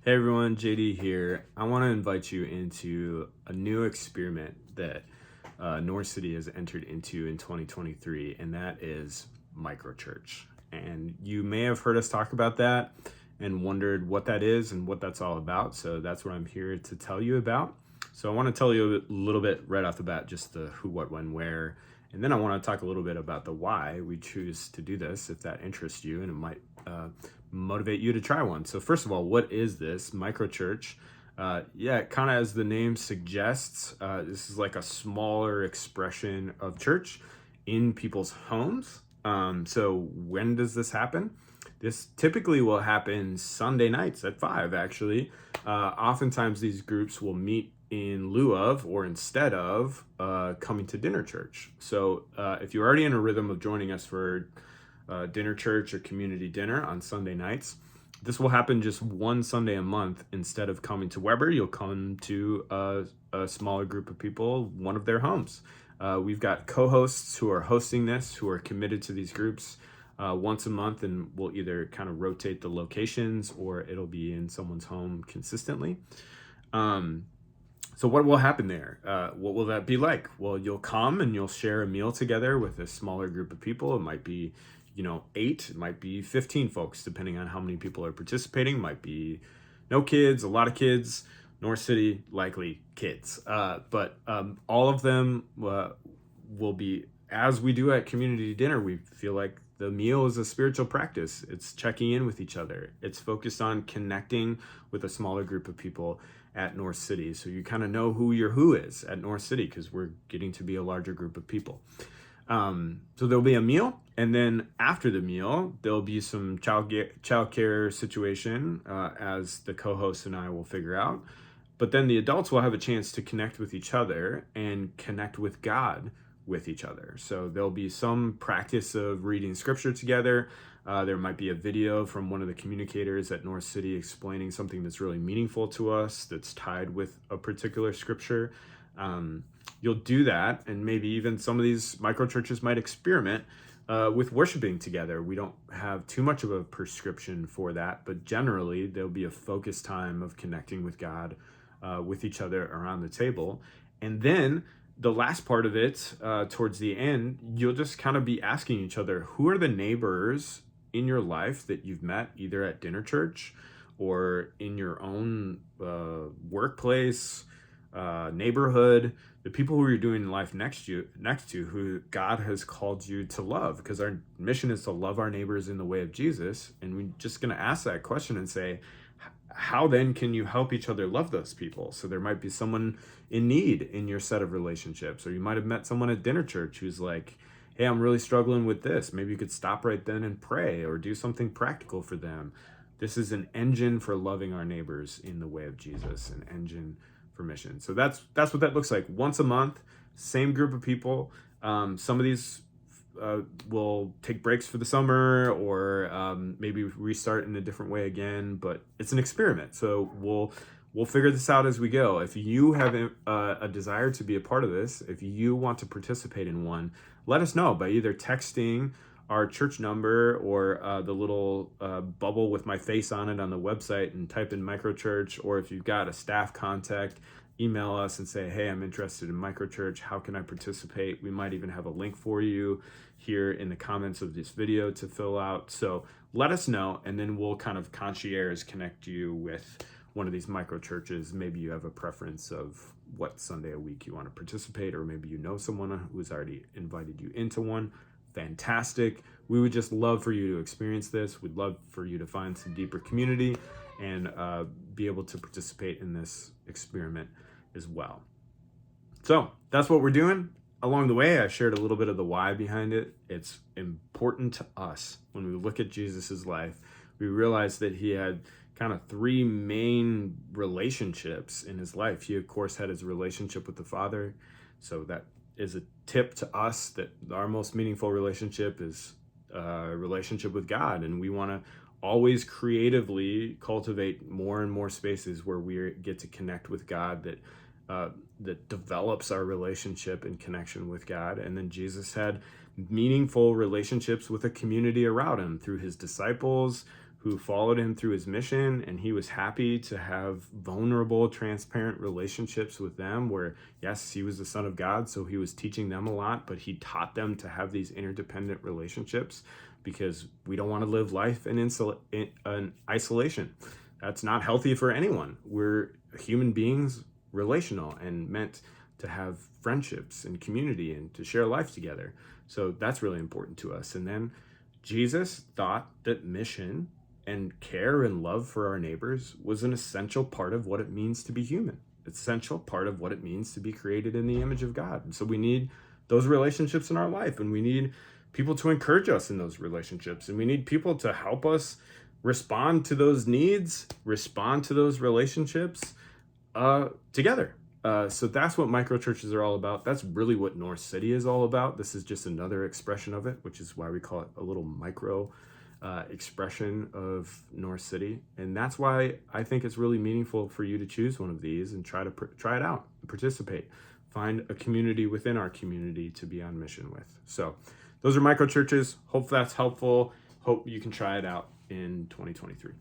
Hey everyone, JD here. I want to invite you into a new experiment that North City has entered into in 2023, and that is MicroChurch. And you may have heard us talk about that and wondered what that is and what that's all about. So that's what I'm here to tell you about. So I want to tell you a little bit right off the bat, just the who, what, when, where. And then I want to talk a little bit about the why we choose to do this, if that interests you, and it might motivate you to try one. So first of all, what is this MicroChurch? Kind of as the name suggests, this is like a smaller expression of church in people's homes. So when does this happen? This typically will happen Sunday nights at 5, actually. Oftentimes these groups will meet in lieu of or instead of coming to dinner church. So if you're already in a rhythm of joining us for dinner church or community dinner on Sunday nights, this will happen just one Sunday a month. Instead of coming to Weber, you'll come to a smaller group of people, one of their homes. We've got co-hosts who are hosting this, who are committed to these groups once a month, and we'll either kind of rotate the locations or it'll be in someone's home consistently. So what will happen there? What will that be like? Well, you'll come and you'll share a meal together with a smaller group of people. It might be 8, it might be 15 folks, depending on how many people are participating. Might be no kids, a lot of kids. North City, likely kids. But all of them will be, as we do at community dinner, we feel like the meal is a spiritual practice. It's checking in with each other. It's focused on connecting with a smaller group of people at North City. So you kind of know who your who is at North City, because we're getting to be a larger group of people. So there'll be a meal, and then after the meal, there'll be some childcare situation as the co-host and I will figure out. But then the adults will have a chance to connect with each other and connect with God with each other. So there'll be some practice of reading scripture together. There might be a video from one of the communicators at North City explaining something that's really meaningful to us that's tied with a particular scripture. You'll do that, and maybe even some of these microchurches might experiment with worshiping together. We don't have too much of a prescription for that, but generally there'll be a focused time of connecting with God with each other around the table. And then the last part of it, towards the end, you'll just kind of be asking each other, who are the neighbors in your life that you've met either at dinner church or in your own workplace, neighborhood, the people who you're doing life next to, who God has called you to love, because our mission is to love our neighbors in the way of Jesus. And we're just going to ask that question and say, how then can you help each other love those people? So there might be someone in need in your set of relationships, or you might have met someone at dinner church who's like, hey, I'm really struggling with this. Maybe you could stop right then and pray or do something practical for them. This is an engine for loving our neighbors in the way of Jesus, an engine for mission. So that's what that looks like. Once a month, same group of people. Some of these will take breaks for the summer, or maybe restart in a different way again, but it's an experiment. So we'll figure this out as we go. If you have a desire to be a part of this, if you want to participate in one, let us know by either texting our church number or the little bubble with my face on it on the website and type in MicroChurch, or if you've got a staff contact, email us and say, hey, I'm interested in MicroChurch. How can I participate? We might even have a link for you here in the comments of this video to fill out. So let us know, and then we'll kind of concierge connect you with one of these MicroChurches. Maybe you have a preference of what Sunday a week you want to participate, or maybe you know someone who's already invited you into one. Fantastic. We would just love for you to experience this. We'd love for you to find some deeper community and be able to participate in this experiment as well. So that's what we're doing. Along the way, I shared a little bit of the why behind it. It's important to us. When we look at Jesus's life, we realize that he had kind of 3 main relationships in his life. He, of course, had his relationship with the Father. So that is a tip to us that our most meaningful relationship is a relationship with God. And we want to always creatively cultivate more and more spaces where we get to connect with God that develops our relationship and connection with God. And then Jesus had meaningful relationships with a community around him through his disciples, who followed him through his mission, and he was happy to have vulnerable, transparent relationships with them where, yes, he was the Son of God, so he was teaching them a lot, but he taught them to have these interdependent relationships because we don't want to live life in isolation. That's not healthy for anyone. We're human beings, relational, and meant to have friendships and community and to share life together. So that's really important to us. And then Jesus thought that mission and care and love for our neighbors was an essential part of what it means to be human, essential part of what it means to be created in the image of God. And so we need those relationships in our life, and we need people to encourage us in those relationships, and we need people to help us respond to those needs, respond to those relationships together. So that's what microchurches are all about. That's really what North City is all about. This is just another expression of it, which is why we call it a little micro expression of North City. And that's why I think it's really meaningful for you to choose one of these and try it out, participate, find a community within our community to be on mission with. So those are microchurches. Hope that's helpful. Hope you can try it out in 2023.